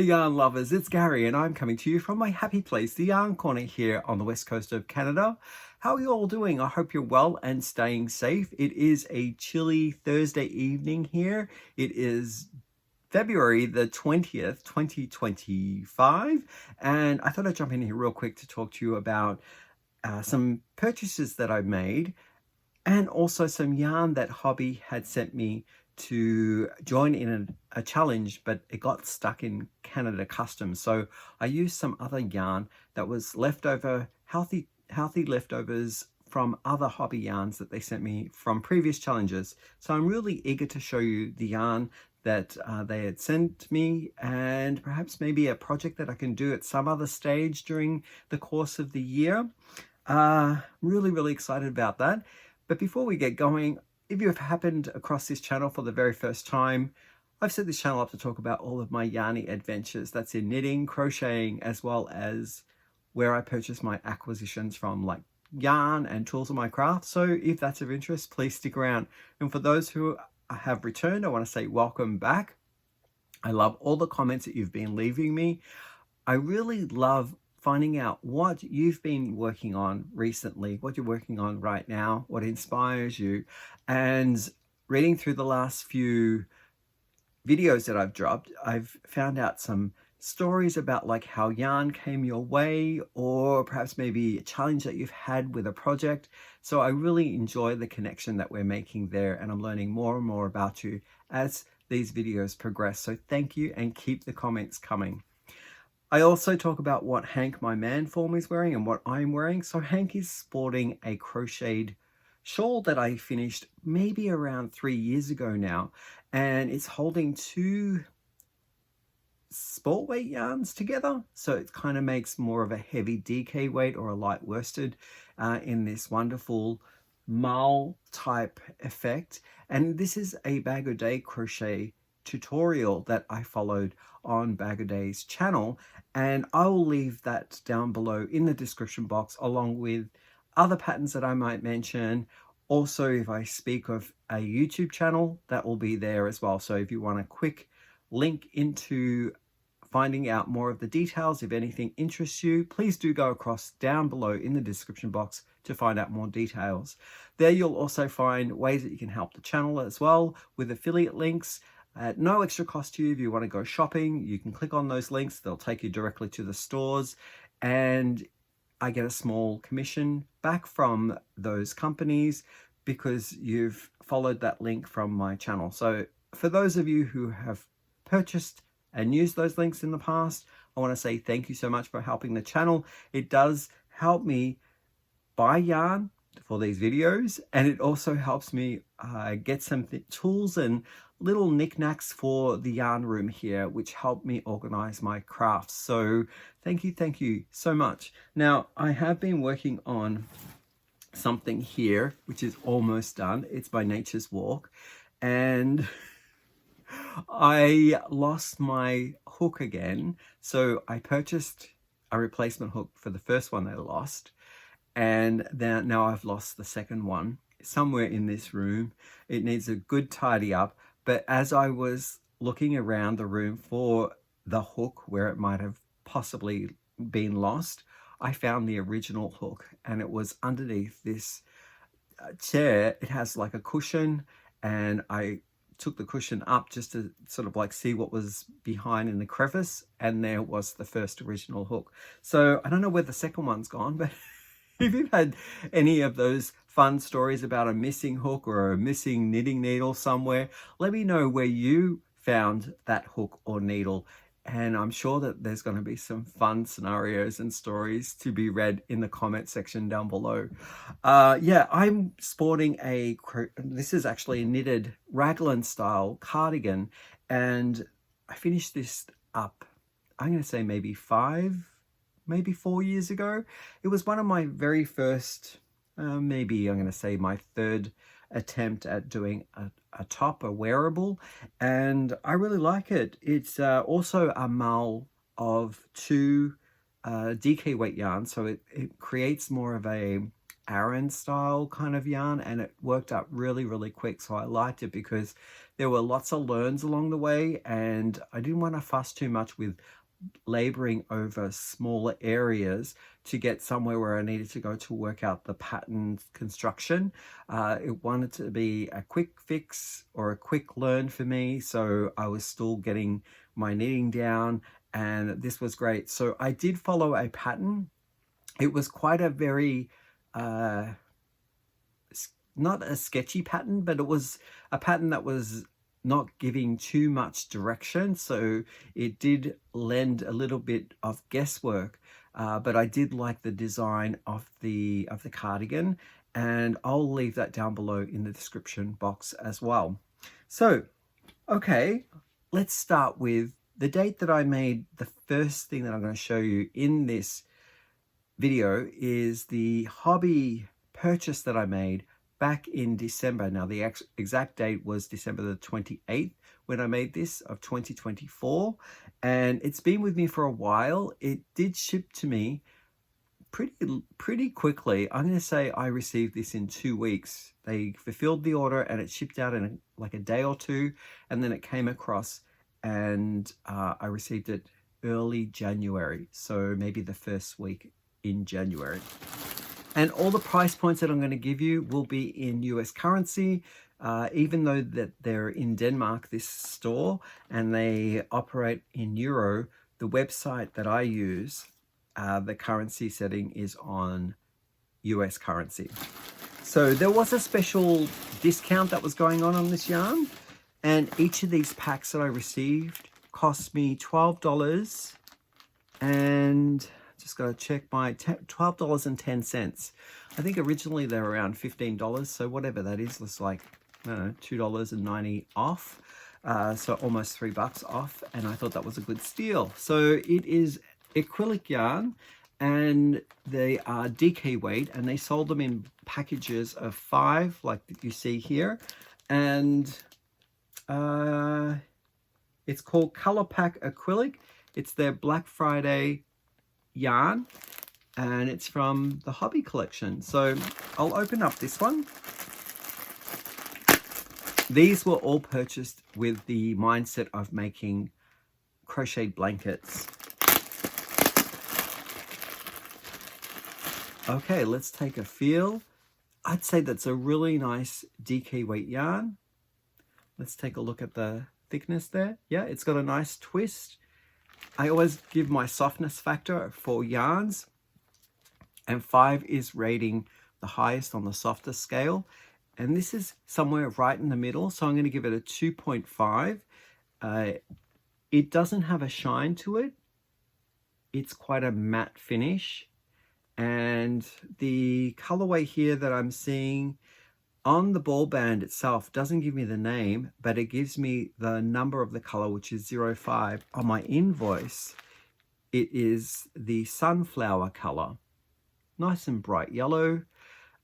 yarn lovers, it's Gary and I'm coming to you from my happy place, the Yarn Corner here on the west coast of Canada. How are you all doing? I hope you're well and staying safe. It is a chilly Thursday evening here. It is February the 20th, 2025, and I thought I'd jump in here real quick to talk to you about some purchases that I've made and also some yarn that Hobbii had sent me to join in a challenge, but it got stuck in Canada Customs. So I used some other yarn that was leftover, healthy leftovers from other Hobbii yarns that they sent me from previous challenges. So I'm really eager to show you the yarn that they had sent me, and perhaps maybe a project that I can do at some other stage during the course of the year. Really excited about that. But before we get going, if you've happened across this channel for the very first time, I've set this channel up to talk about all of my yarny adventures. That's in knitting, crocheting, as well as where I purchase my acquisitions from, like yarn and tools of my craft. So if that's of interest, please stick around. And for those who have returned, I want to say welcome back. I love all the comments that you've been leaving me. I really love finding out what you've been working on recently, what you're working on right now, what inspires you, and reading through the last few videos that I've dropped, I've found out some stories about like how yarn came your way, or perhaps maybe a challenge that you've had with a project. So I really enjoy the connection that we're making there, and I'm learning more and more about you as these videos progress. So thank you, and keep the comments coming. I also talk about what Hank, my man form, is wearing and what I'm wearing. So Hank is sporting a crocheted shawl that I finished maybe around 3 years ago now, and it's holding two sport weight yarns together, so it kind of makes more of a heavy DK weight or a light worsted in this wonderful mull type effect. And this is a bag a day crochet tutorial that I followed on Bag a Day's channel, and I will leave that down below in the description box, along with other patterns that I might mention. Also, if I speak of a YouTube channel, that will be there as well. So if you want a quick link into finding out more of the details, if anything interests you, please do go across down below in the description box to find out more details. There you'll also find ways that you can help the channel as well with affiliate links at no extra cost to you. If you want to go shopping, you can click on those links. They'll take you directly to the stores, and I get a small commission back from those companies because you've followed that link from my channel. So for those of you who have purchased and used those links in the past, I want to say thank you so much for helping the channel. It does help me buy yarn for these videos, and it also helps me get some tools and little knickknacks for the yarn room here, which help me organize my crafts. So thank you so much. Now, I have been working on something here which is almost done. It's by Nature's Walk, and I lost my hook again. So I purchased a replacement hook for the first one I lost, and then now I've lost the second one somewhere in this room. It needs a good tidy up. But as I was looking around the room for the hook where it might have possibly been lost, I found the original hook, and it was underneath this chair. It has like a cushion, and I took the cushion up just to sort of like see what was behind in the crevice, and there was the first original hook. So I don't know where the second one's gone, but if you've had any of those fun stories about a missing hook or a missing knitting needle somewhere, let me know where you found that hook or needle. And I'm sure that there's going to be some fun scenarios and stories to be read in the comment section down below. Yeah, I'm sporting this is actually a knitted raglan style cardigan, and I finished this up, I'm going to say maybe 4 years ago. It was one of my very first, maybe I'm going to say my third attempt at doing a top, a wearable, and I really like it. It's also a mull of two DK weight yarn, so it creates more of a Aran style kind of yarn, and it worked out really, really quick. So I liked it because there were lots of learns along the way, and I didn't want to fuss too much with laboring over smaller areas to get somewhere where I needed to go to work out the pattern construction. It wanted to be a quick fix or a quick learn for me, so I was still getting my knitting down, and this was great. So I did follow a pattern. It was quite a very not a sketchy pattern, but it was a pattern that was not giving too much direction, so it did lend a little bit of guesswork, but I did like the design of the cardigan, and I'll leave that down below in the description box as well. So okay, let's start with the date that I made. The first thing that I'm going to show you in this video is the Hobbii purchase that I made back in December. Now the exact date was December the 28th when I made this of 2024, and it's been with me for a while. It did ship to me pretty quickly. I'm going to say I received this in 2 weeks. They fulfilled the order and it shipped out in like a day or two, and then it came across, and I received it early January, so maybe the first week in January. And all the price points that I'm going to give you will be in US currency, even though that they're in Denmark, this store, and they operate in euro. The website that I use, the currency setting is on US currency. So there was a special discount that was going on this yarn, and each of these packs that I received cost me $12, and just got to check my $12.10. I think originally they were around $15, so whatever that is, it's like, I don't know, $2.90 off, so almost $3 off, and I thought that was a good steal. So it is acrylic yarn, and they are DK weight, and they sold them in packages of 5, like you see here, and it's called Color Pack Acrylic. It's their Black Friday yarn, and it's from the Hobbii collection. So I'll open up this one. These were all purchased with the mindset of making crocheted blankets. Okay, let's take a feel. I'd say that's a really nice DK weight yarn. Let's take a look at the thickness there. Yeah, it's got a nice twist. I always give my softness factor for yarns, and 5 is rating the highest on the softest scale, and this is somewhere right in the middle, so I'm going to give it a 2.5. It doesn't have a shine to it. It's quite a matte finish, and the colorway here that I'm seeing on the ball band itself doesn't give me the name, but it gives me the number of the color, which is 05. On my invoice, it is the sunflower color. Nice and bright yellow.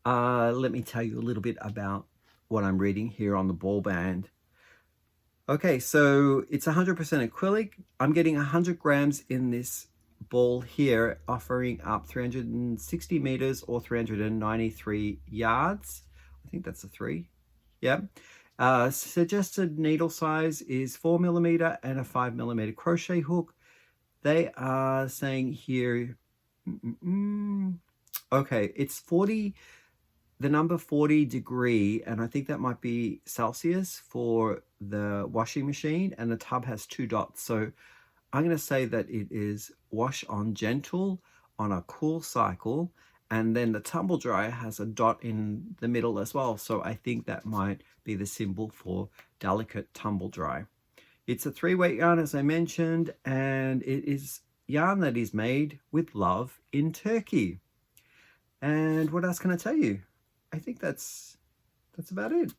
Let me tell you a little bit about what I'm reading here on the ball band. Okay, so it's 100% acrylic. I'm getting 100 grams in this ball here, offering up 360 meters or 393 yards. I think that's a 3. Yeah. Suggested needle size is 4mm and a 5mm crochet hook. They are saying here, okay, it's 40, the number 40 degree, and I think that might be Celsius for the washing machine, and the tub has 2 dots. So I'm going to say that it is wash on gentle on a cool cycle, and then the tumble dryer has a dot in the middle as well. So I think that might be the symbol for delicate tumble dry. It's a 3-weight yarn, as I mentioned, and it is yarn that is made with love in Turkey. And what else can I tell you? I think that's about it.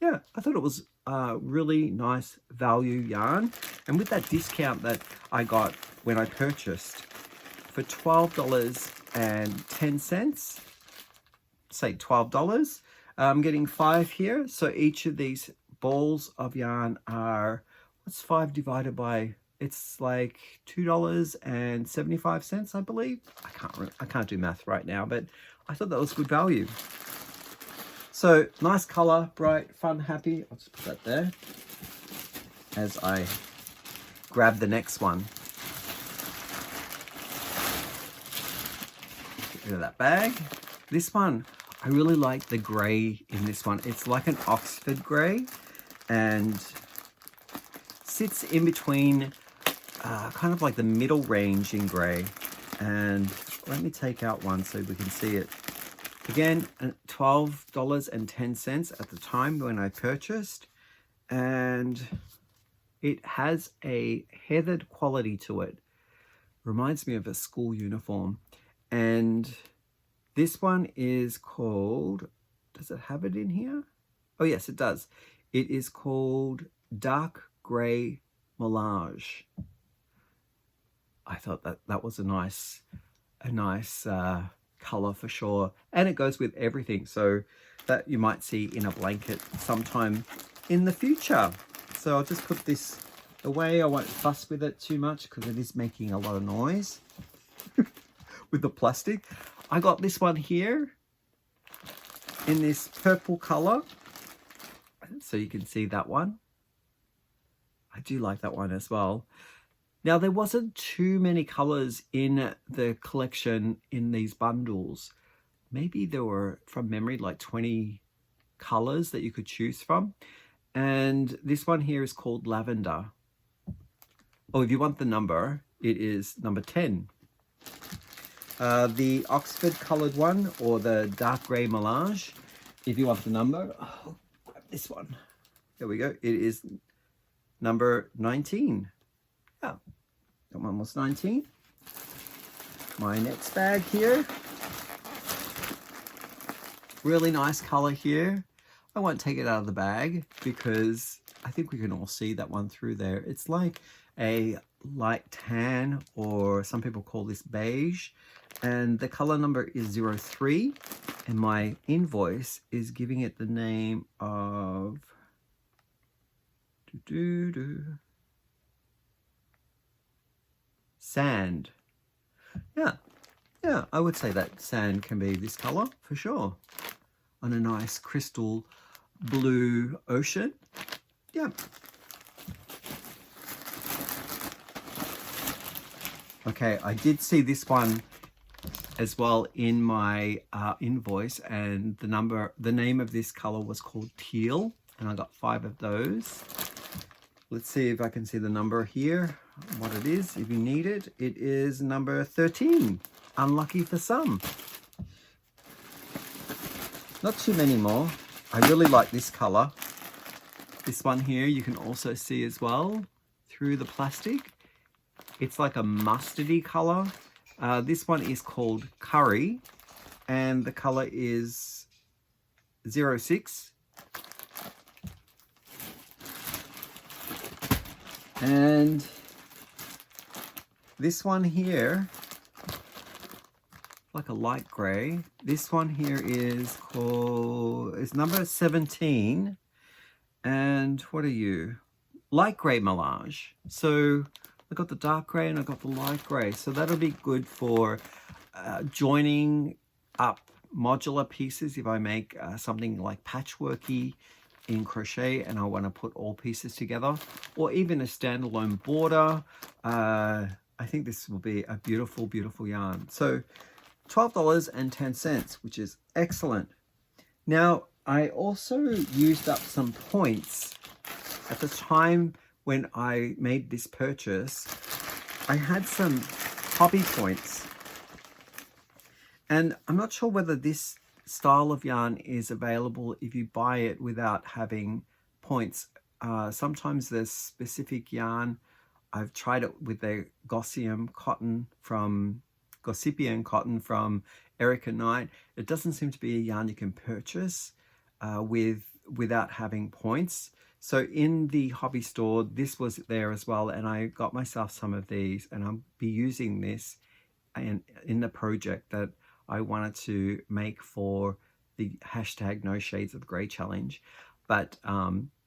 Yeah, I thought it was a really nice value yarn. And with that discount that I got when I purchased for $12.10, say $12, I'm getting 5 here. So each of these balls of yarn are, what's 5 divided by It's like $2.75, I believe. I can't do math right now, but I thought that was good value. So nice color, bright, fun, happy. I'll just put that there as I grab the next one. Get rid of that bag. This one, I really like the gray in this one. It's like an Oxford gray and sits in between kind of like the middle range in gray. And let me take out one so we can see it. Again, $12.10 at the time when I purchased. And it has a heathered quality to it. Reminds me of a school uniform. And this one is called, does it have it in here? Oh yes, it does. It is called Dark Gray Melange. I thought that was a nice color for sure. And it goes with everything. So that you might see in a blanket sometime in the future. So I'll just put this away. I won't fuss with it too much because it is making a lot of noise with the plastic. I got this one here in this purple color. So you can see that one. I do like that one as well. Now, there wasn't too many colors in the collection in these bundles. Maybe there were, from memory, like 20 colors that you could choose from. And this one here is called Lavender. Oh, if you want the number, it is number 10. The Oxford colored one, or the dark gray melange, if you want the number, oh, grab this one. There we go. It is number 19. Yeah, that one was 19. My next bag here. Really nice color here. I won't take it out of the bag because I think we can all see that one through there. It's like a light tan, or some people call this beige. And the color number is 03. And my invoice is giving it the name of Sand. Yeah, I would say that sand can be this color for sure. On a nice crystal blue ocean. Yeah. Okay, I did see this one as well in my invoice, and the name of this color was called Teal, and I got 5 of those. Let's see if I can see the number here, what it is, if you need it. It is number 13. Unlucky for some. Not too many more. I really like this color. This one here you can also see as well through the plastic. It's like a mustardy color. This one is called Curry, and the color is 06. And this one here, like a light gray. This one here is number 17. And what are you? Light gray melange. So I got the dark gray and I got the light gray. So that'll be good for joining up modular pieces. If I make something like patchworky in crochet and I want to put all pieces together, or even a standalone border, I think this will be a beautiful, beautiful yarn. So $12.10, which is excellent. Now, I also used up some points at the time when I made this purchase. I had some Hobbii points, and I'm not sure whether this style of yarn is available if you buy it without having points. Sometimes there's specific yarn. I've tried it with the Gossypian cotton from Erica Knight. It doesn't seem to be a yarn you can purchase without having points. So in the Hobbii store, this was there as well, and I got myself some of these, and I'll be using this in the project that I wanted to make for the hashtag No Shades of Grey challenge. But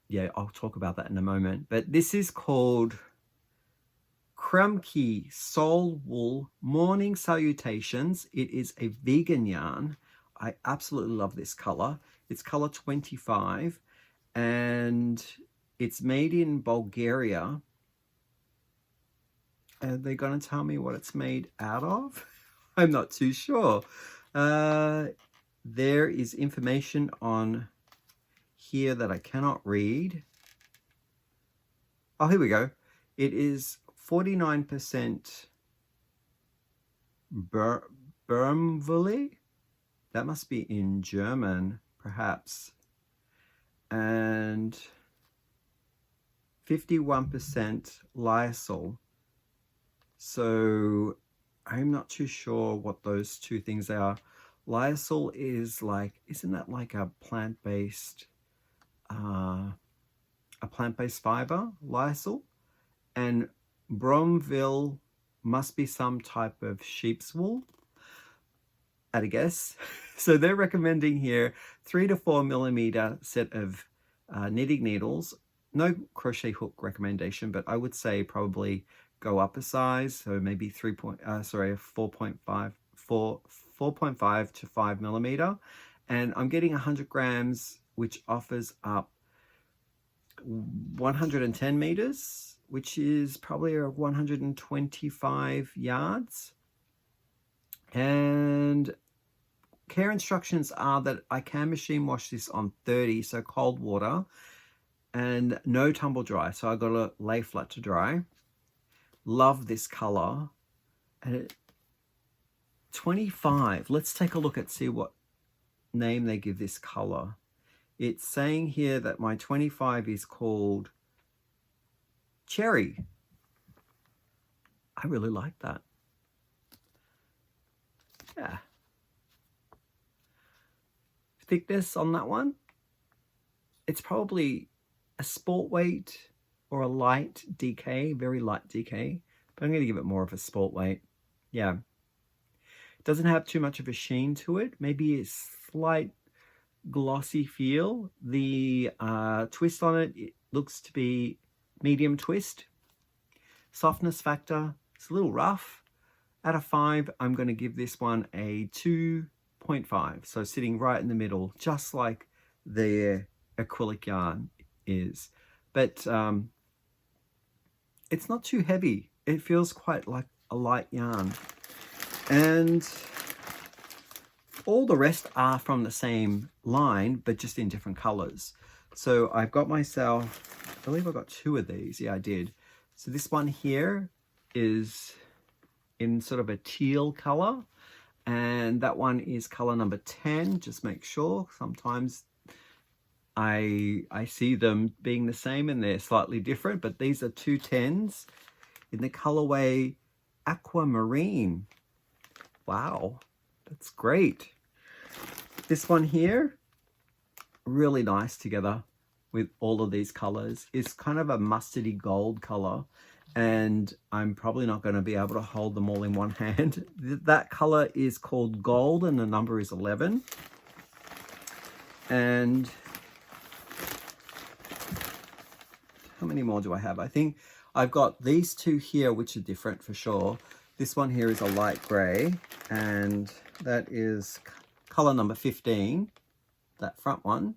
yeah, I'll talk about that in a moment. But this is called Kremke Soul Wool Morning Salutations. It is a vegan yarn. I absolutely love this color. It's color 25 and it's made in Bulgaria. And they're going to tell me what it's made out of? I'm not too sure. There is information on here that I cannot read. Oh, here we go. It is 49% Vermouth. That must be in German, perhaps. And 51% lyocell. So I'm not too sure what those two things are. Lyocell is like, isn't that like a plant-based fiber, lyocell? And Bromville must be some type of sheep's wool, at a guess. So they're recommending here 3 to 4 millimeter set of knitting needles. No crochet hook recommendation, but I would say probably go up a size, so maybe 4.5 to 5 millimeter. And I'm getting 100 grams, which offers up 110 meters, which is probably 125 yards. And care instructions are that I can machine wash this on 30, so cold water, and no tumble dry. So I got to lay flat to dry. Love this color. And 25. Let's take a look at see what name they give this color. It's saying here that my 25 is called Cherry. I really like that. Yeah. Thickness on that one, it's probably a sport weight or a light DK, very light DK, but I'm going to give it more of a sport weight. Yeah. It doesn't have too much of a sheen to it. Maybe a slight glossy feel. The twist on it, it looks to be medium twist. Softness factor, it's a little rough. Out of 5, I'm going to give this one a 2.5. So sitting right in the middle, just like the acrylic yarn is. But it's not too heavy. It feels quite like a light yarn. And all the rest are from the same line, but just in different colors. So I've got myself, I believe I got 2 of these. Yeah, I did. So this one here is in sort of a teal color. And that one is color number 10. Just make sure. Sometimes I see them being the same and they're slightly different, but these are 2 10s in the colorway Aquamarine. Wow, that's great. This one here, really nice together with all of these colors. It's kind of a mustardy gold color, and I'm probably not going to be able to hold them all in one hand. That color is called Gold and the number is 11. And how many more do I have? I think I've got these 2 here, which are different for sure. This one here is a light gray, and that is color number 15, that front one.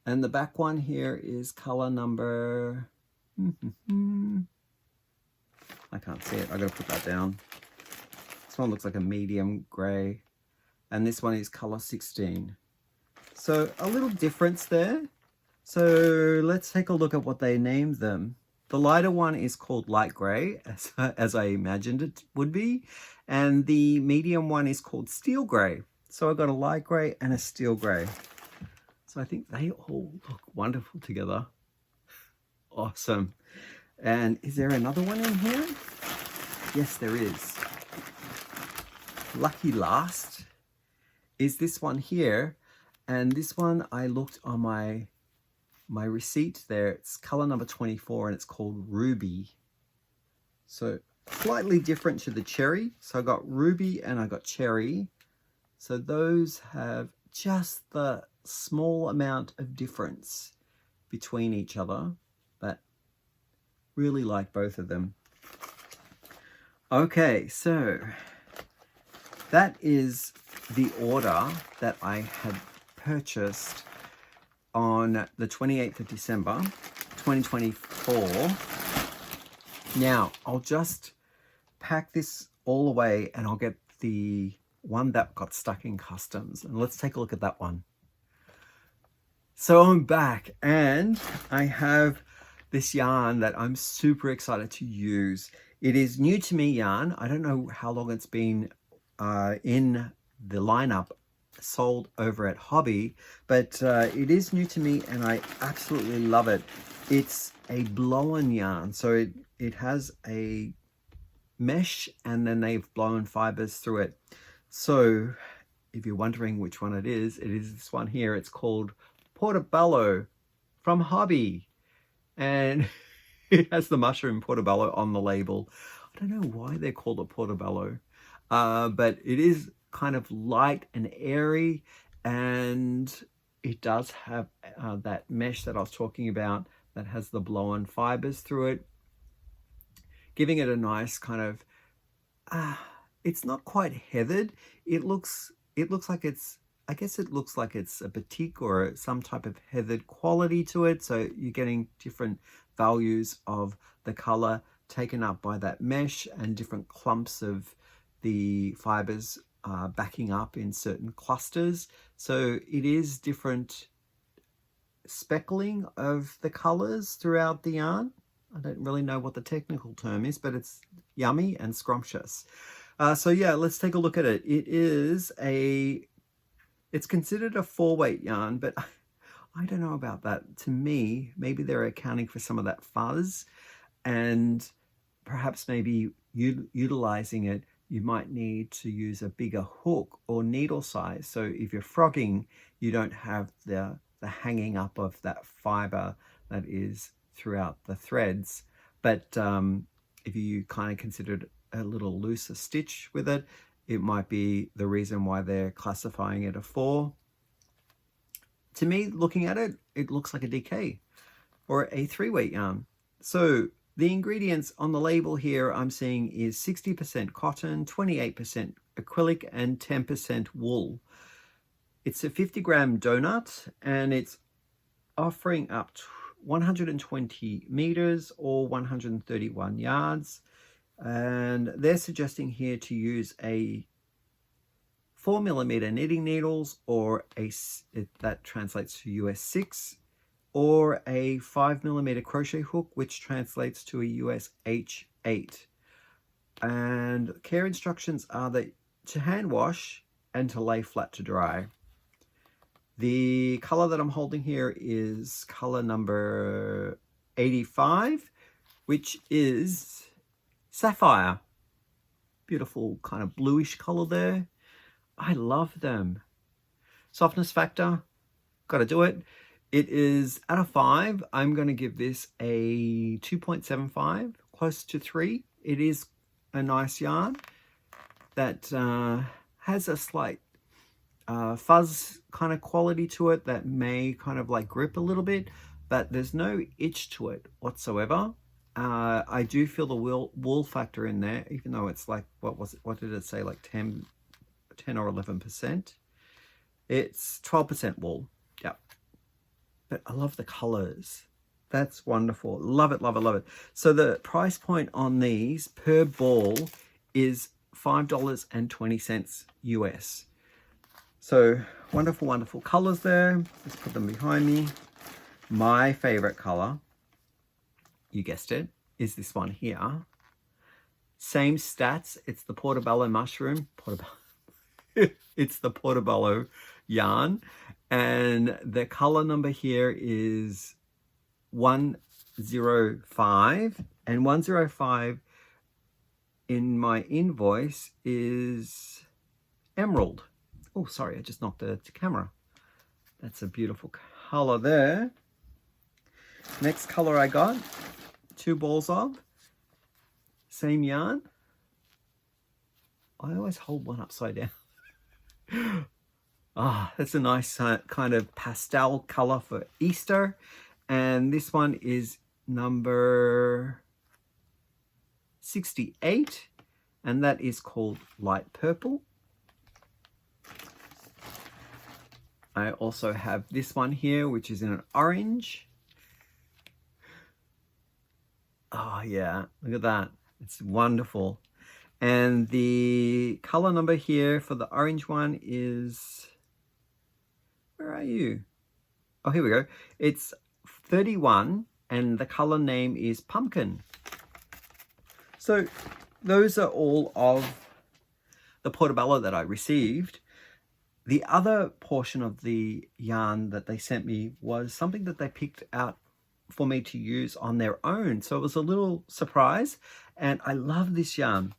And the back one here is color number, I can't see it, I gotta put that down. This one looks like a medium gray, and this one is color 16. So a little difference there. So let's take a look at what they named them. The lighter one is called light gray, as I imagined it would be. And the medium one is called steel gray. So I've got a light gray and a steel gray. So I think they all look wonderful together. Awesome. And is there another one in here? Yes, there is. Lucky last is this one here. And this one, I looked on my receipt there. It's color number 24 and it's called Ruby. So slightly different to the cherry. So I got Ruby and I got Cherry. So those have just the small amount of difference between each other, but really like both of them. Okay, so that is the order that I had purchased on the 28th of December, 2024. Now, I'll just pack this all away and I'll get the one that got stuck in customs. And let's take a look at that one. So I'm back and I have this yarn that I'm super excited to use. It is new to me yarn. I don't know how long it's been in the lineup sold over at Hobbii, but it is new to me and I absolutely love it. It's a blow-on yarn, so it has a mesh and then they've blown fibers through it. So if you're wondering which one it is this one here. It's called Portobello from Hobbii, and it has the mushroom Portobello on the label. I don't know why they're called a Portobello, but it is kind of light and airy, and it does have that mesh that I was talking about that has the blow-on fibers through it, giving it a nice kind of it's not quite heathered. It looks like it's, I guess it looks like it's a batik or some type of heathered quality to it. So you're getting different values of the color taken up by that mesh and different clumps of the fibers backing up in certain clusters. So it is different speckling of the colors throughout the yarn. I don't really know what the technical term is, but it's yummy and scrumptious. So yeah, let's take a look at it. It's considered a 4-weight yarn, but I don't know about that. To me, maybe they're accounting for some of that fuzz, and perhaps maybe utilizing it, you might need to use a bigger hook or needle size. So if you're frogging, you don't have the hanging up of that fiber that is throughout the threads. But if you kind of considered a little looser stitch with it, it might be the reason why they're classifying it a 4. To me, looking at it, it looks like a DK or a 3-weight yarn. So the ingredients on the label here I'm seeing is 60% cotton, 28% acrylic, and 10% wool. It's a 50-gram donut, and it's offering up 120 meters or 131 yards. And they're suggesting here to use a 4mm knitting needles, or that translates to US 6, or a 5mm crochet hook, which translates to a US H8. And care instructions are that to hand wash and to lay flat to dry. The color that I'm holding here is color number 85, which is sapphire. Beautiful kind of bluish color there. I love them. Softness factor, gotta do it. It is out of 5. I'm going to give this a 2.75, close to 3. It is a nice yarn that has a slight fuzz kind of quality to it that may kind of like grip a little bit, but there's no itch to it whatsoever. I do feel the wool factor in there, even though it's like, what did it say, like 10 or 11%. It's 12% wool. Yeah, but I love the colors. That's wonderful. Love it, love it, love it. So the price point on these per ball is $5.20 US. So wonderful, wonderful colors there. Let's put them behind me. My favorite color, you guessed it, is this one here. Same stats. It's the Portobello mushroom. It's the Portobello yarn. And the color number here is 105. And 105 in my invoice is emerald. Oh, sorry, I just knocked the camera. That's a beautiful color there. Next color I got, 2 balls of, same yarn. I always hold one upside down. That's a nice kind of pastel color for Easter. And this one is number 68. and that is called Light Purple. I also have this one here, which is in an orange. Oh yeah, look at that. It's wonderful. And the color number here for the orange one is, where are you? Oh, here we go. It's 31, and the color name is Pumpkin. So those are all of the Portobello that I received. The other portion of the yarn that they sent me was something that they picked out for me to use on their own. So it was a little surprise, and I love this yarn.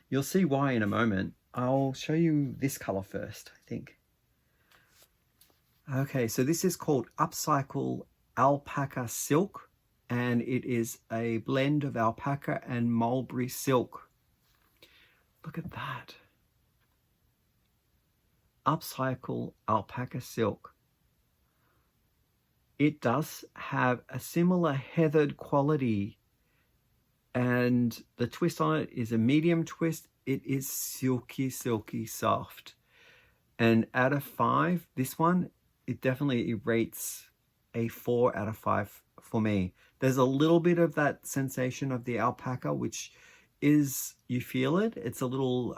You'll see why in a moment. I'll show you this color first, I think. Okay, so this is called Upcycle Alpaca Silk, and it is a blend of alpaca and mulberry silk. Look at that. Upcycle Alpaca Silk. It does have a similar heathered quality, and the twist on it is a medium twist. It is silky, silky soft. And out of 5, this one, it definitely rates a 4 out of 5 for me. There's a little bit of that sensation of the alpaca, which is, you feel it. It's a little,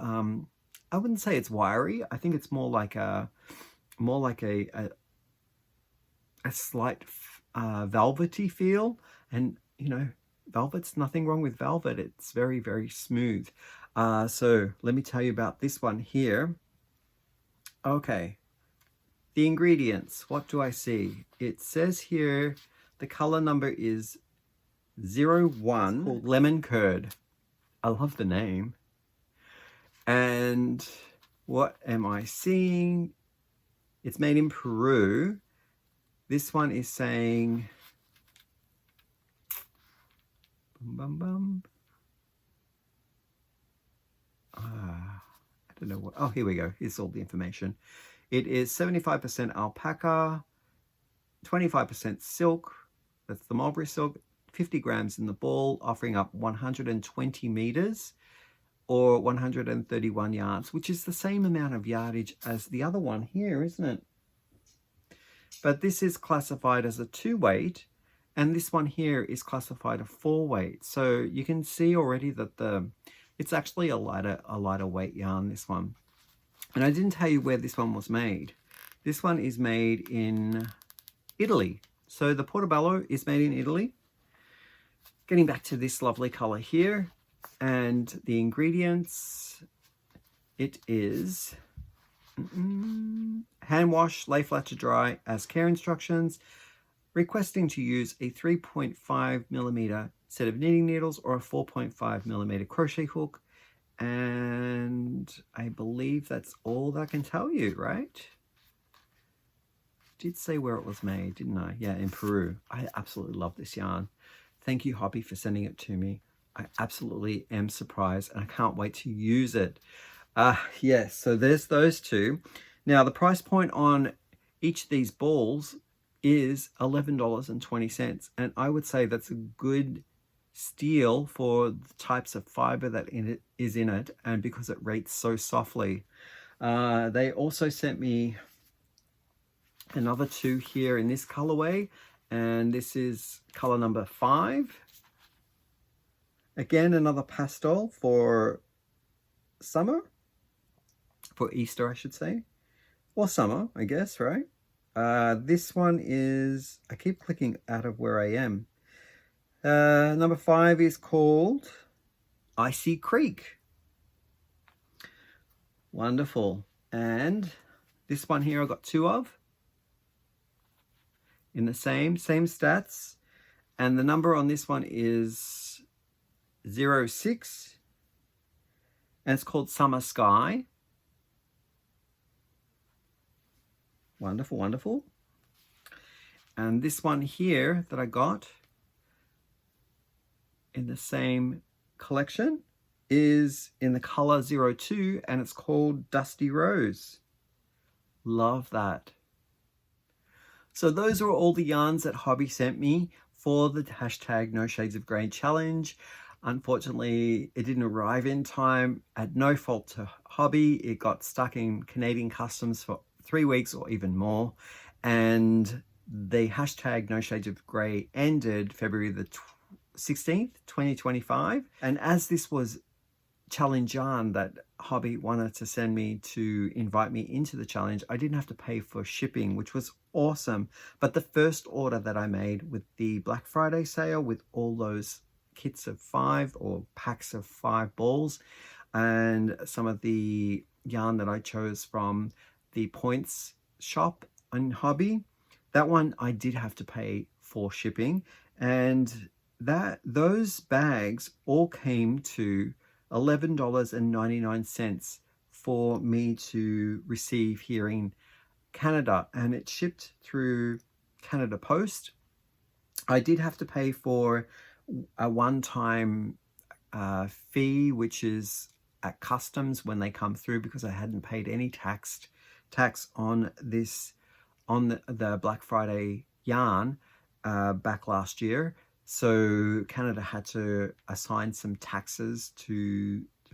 I wouldn't say it's wiry. I think it's more like a slight velvety feel. And you know, velvet's nothing wrong with velvet. It's very, very smooth. So let me tell you about this one here. Okay, the ingredients. What do I see? It says here the color number is 01, called Lemon Curd. I love the name. And what am I seeing? It's made in Peru. This one is saying, I don't know what, oh, here we go. Here's all the information. It is 75% alpaca, 25% silk, that's the mulberry silk, 50 grams in the ball, offering up 120 meters or 131 yards, which is the same amount of yardage as the other one here, isn't it? But this is classified as a 2-weight, and this one here is classified a 4-weight. So you can see already that it's actually a lighter weight yarn, this one. And I didn't tell you where this one was made. This one is made in Italy. So the Portobello is made in Italy. Getting back to this lovely color here, and the ingredients, it is hand wash, lay flat to dry as care instructions, requesting to use a 3.5 millimeter set of knitting needles or a 4.5 millimeter crochet hook. And I believe that's all that I can tell you, right? Did say where it was made, didn't I? Yeah, in Peru. I absolutely love this yarn. Thank you, Hobbii, for sending it to me. I absolutely am surprised, and I can't wait to use it. Yes, so there's those two. Now, the price point on each of these balls is $11.20, and I would say that's a good steal for the types of fiber that is in it, and because it rates so softly. They also sent me another 2 here in this colorway, and this is color number 5. Again, another pastel for summer, for Easter, I should say, or summer, I guess, right? This one is, I keep clicking out of where I am. Number 5 is called Icy Creek. Wonderful. And this one here I got 2 of in the same stats, and the number on this one is 06, and it's called Summer Sky. Wonderful, wonderful. And this one here that I got in the same collection is in the color 02, and it's called Dusty Rose. Love that. So those are all the yarns that Hobbii sent me for the hashtag No Shades of Grey challenge. Unfortunately, it didn't arrive in time. At no fault to Hobbii. It got stuck in Canadian customs for 3 weeks or even more. And the hashtag No Shades of Grey ended February the 16th, 2025. And as this was challenge yarn that Hobbii wanted to send me to invite me into the challenge, I didn't have to pay for shipping, which was awesome. But the first order that I made with the Black Friday sale, with all those kits of 5 or packs of 5 balls, and some of the yarn that I chose from the Points shop on Hobbii, that one I did have to pay for shipping. And those bags all came to $11.99 for me to receive here in Canada, and it shipped through Canada Post. I did have to pay for a one-time fee, which is at customs when they come through, because I hadn't paid any tax on this, on the Black Friday yarn back last year. So Canada had to assign some taxes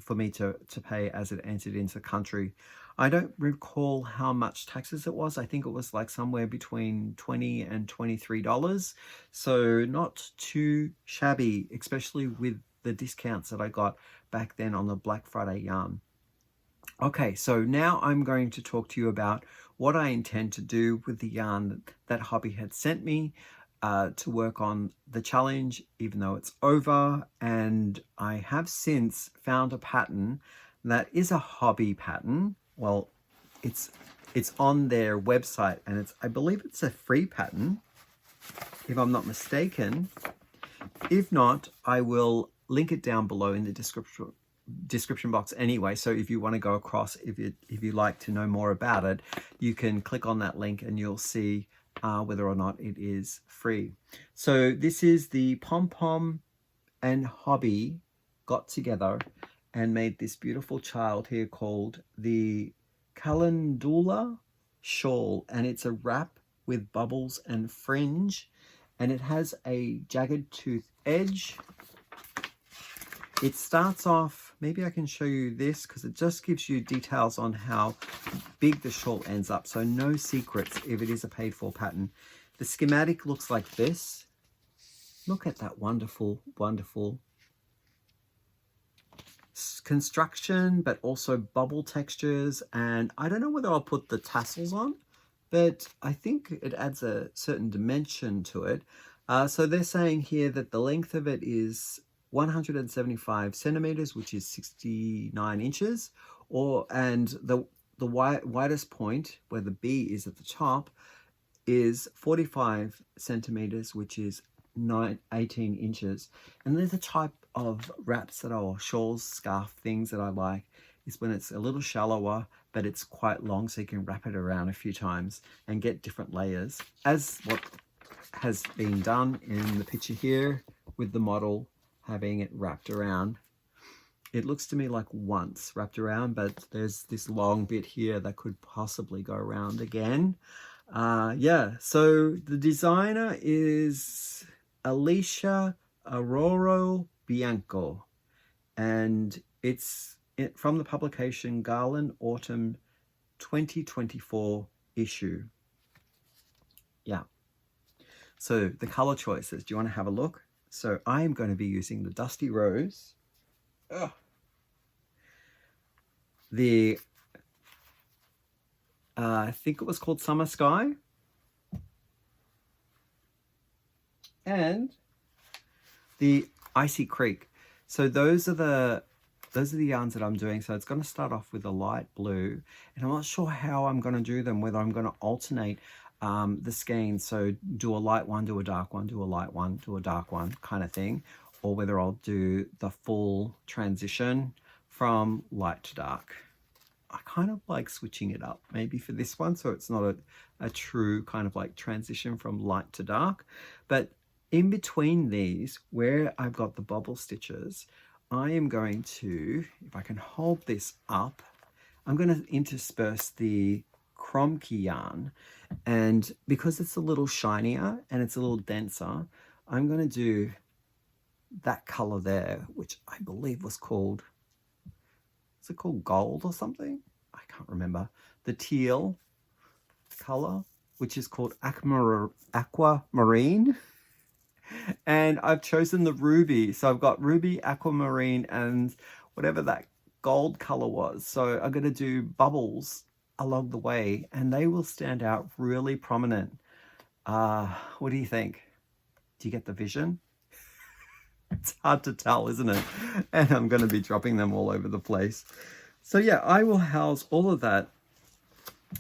for me to pay as it entered into the country. I don't recall how much taxes it was. I think it was like somewhere between $20 and $23. So not too shabby, especially with the discounts that I got back then on the Black Friday yarn. Okay, so now I'm going to talk to you about what I intend to do with the yarn that Hobbii had sent me to work on the challenge, even though it's over. And I have since found a pattern that is a Hobbii pattern. Well, it's on their website, and I believe it's a free pattern, if I'm not mistaken. If not, I will link it down below in the description box anyway. So if you want to go across, if you like to know more about it, you can click on that link and you'll see whether or not it is free. So this is the Pom Pom and Hobbii got together and made this beautiful child here called the Calendula Shawl, and it's a wrap with Bobbles and Fringe, and it has a jagged tooth edge. It starts off, maybe I can show you this because it just gives you details on how big the shawl ends up. So no secrets if it is a paid for pattern. The schematic looks like this. Look at that wonderful, wonderful construction, but also bubble textures. And I don't know whether I'll put the tassels on, but I think it adds a certain dimension to it. So they're saying here that the length of it is 175 centimeters, which is 69 inches, and the widest point where the B is at the top is 45 centimeters, which is 18 inches. And they're the type of wraps that are shawls, scarf things that I like, is when it's a little shallower, but it's quite long, so you can wrap it around a few times and get different layers, as what has been done in the picture here with the model having it wrapped around. It looks to me like once wrapped around, but there's this long bit here that could possibly go around again. Yeah, so the designer is Alicia Arroyo Blanco, and it's from the publication Garland Autumn 2024 issue. Yeah, so the color choices, do you want to have a look? So I am going to be using the Dusty Rose, I think it was called Summer Sky, and the Icy Creek. So those are the yarns that I'm doing. So it's going to start off with a light blue, and I'm not sure how I'm going to do them, whether I'm going to alternate the skeins, so do a light one, do a dark one, do a light one, do a dark one kind of thing, or whether I'll do the full transition from light to dark. I kind of like switching it up maybe for this one, so it's not a true kind of like transition from light to dark. But in between these, where I've got the bobble stitches, I am going to, if I can hold this up, I'm going to intersperse the Kremke yarn, and because it's a little shinier and it's a little denser, I'm going to do that color there, which I believe was called, is it called gold or something? I can't remember. The teal color, which is called aquamarine. And I've chosen the ruby. So I've got ruby, aquamarine, and whatever that gold color was. So I'm going to do bubbles along the way, and they will stand out really prominent. What do you think? Do you get the vision? It's hard to tell, isn't it? And I'm going to be dropping them all over the place. So yeah, I will house all of that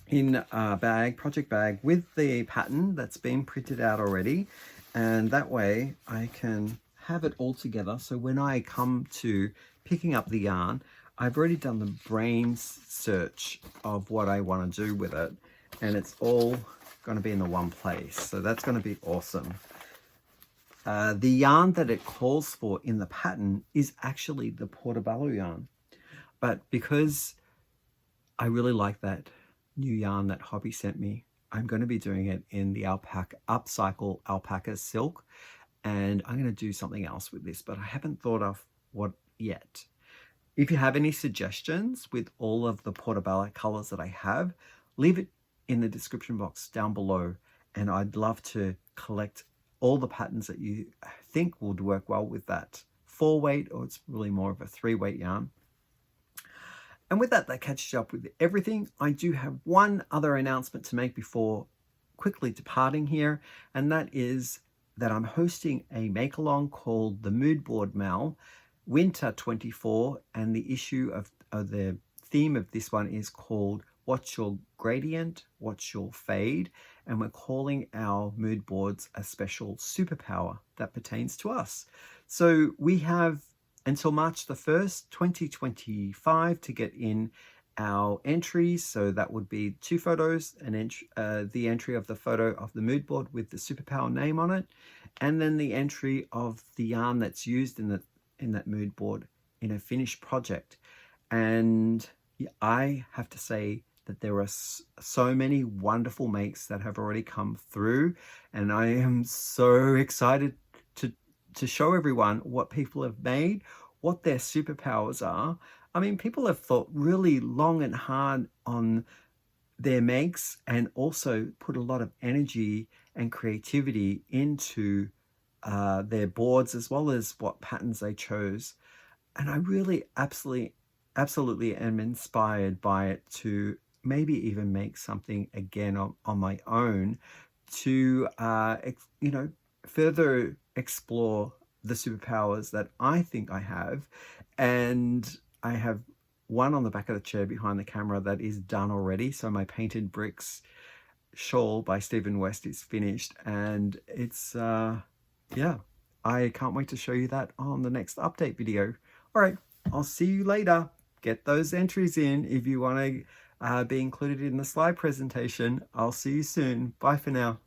in a bag, project bag, with the pattern that's been printed out already. And that way I can have it all together. So when I come to picking up the yarn, I've already done the brains search of what I want to do with it. And it's all going to be in the one place. So that's going to be awesome. The yarn that it calls for in the pattern is actually the Portobello yarn. But because I really like that new yarn that Hobbii sent me, I'm going to be doing it in the upcycle alpaca silk. And I'm going to do something else with this, but I haven't thought of what yet. If you have any suggestions with all of the Portobello colors that I have, leave it in the description box down below. And I'd love to collect all the patterns that you think would work well with that 4-weight, or it's really more of a 3-weight yarn. And with that, that catches up with everything. I do have one other announcement to make before quickly departing here, and that is that I'm hosting a make-along called the Mood Board Mal Winter 24, and the issue of the theme of this one is called What's Your Gradient? What's Your Fade? And we're calling our mood boards a special superpower that pertains to us. So we have until March the 1st, 2025 to get in our entries. So that would be 2 photos, the entry of the photo of the mood board with the superpower name on it, and then the entry of the yarn that's used in that mood board in a finished project. And I have to say that there are so many wonderful makes that have already come through, and I am so excited to show everyone what people have made, what their superpowers are. I mean, people have thought really long and hard on their makes and also put a lot of energy and creativity into their boards, as well as what patterns they chose. And I really absolutely am inspired by it to maybe even make something again on my own to further explore the superpowers that I think I have. And I have one on the back of the chair behind the camera that is done already. So my Painted Bricks shawl by Stephen West is finished, and it's yeah, I can't wait to show you that on the next update video. All right, I'll see you later. Get those entries in if you want to be included in the slide presentation. I'll see you soon. Bye for now.